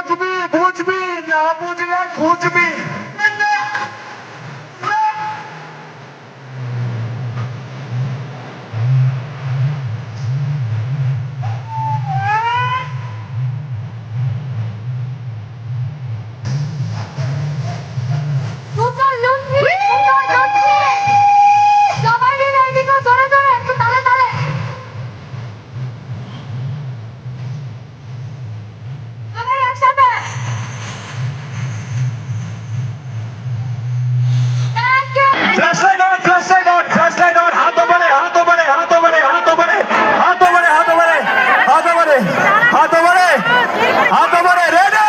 বুঝবি বুঝবি, না বুঝলে খুঁজবি। Flashlight on, flashlight on, flashlight on. हाथों बड़े, हाथों बड़े, हाथों बड़े, हाथों बड़े, हाथों बड़े, हाथों बड़े, हाथों बड़े, हाथों बड़े, हाथों बड़े, ready?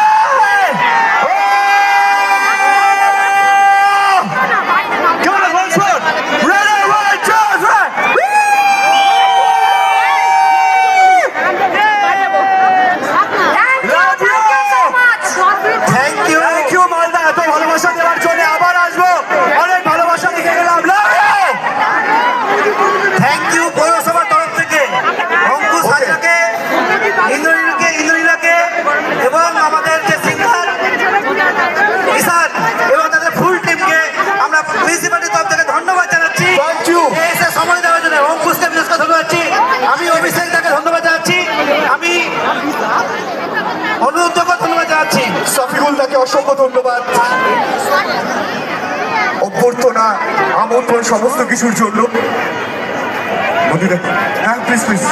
Come on, once more. Ready, 1, 2, 3. Love you. Thank you. Thank you, Malda. এত ভালোবাসা দেওয়ার জন্য আবার আসবো। অনেক ভালোবাসা লিখে গেলাম। Love you. থ্যাংক ইউ পৌরসভার তরফ থেকে অঙ্কুশ হাজরাকে, ইন্দ্রনীলাকে এবং আমাদের যে সিঙ্গার ঈশান এবং তাদের ফুল টিমকে আমরা মিউনিসিপ্যালিটির তরফ থেকে ধন্যবাদ জানাচ্ছি। Thank you. এসে সময় দেওয়ার জন্য অঙ্কুশকে বিশেষ করে ধন্যবাদ জানাচ্ছি। আমি অভিষেক তাকে ধন্যবাদ জানাচ্ছি। আমি অনুরোধকে ধন্যবাদ জানাচ্ছি। শফিকুল দাকে অসংখ্য ধন্যবাদ অভ্যর্থনা, আমন্ত্রণ সমস্ত কিছুর জন্য। বন্ধুরা, হ্যাঁ প্লিজ প্লিজ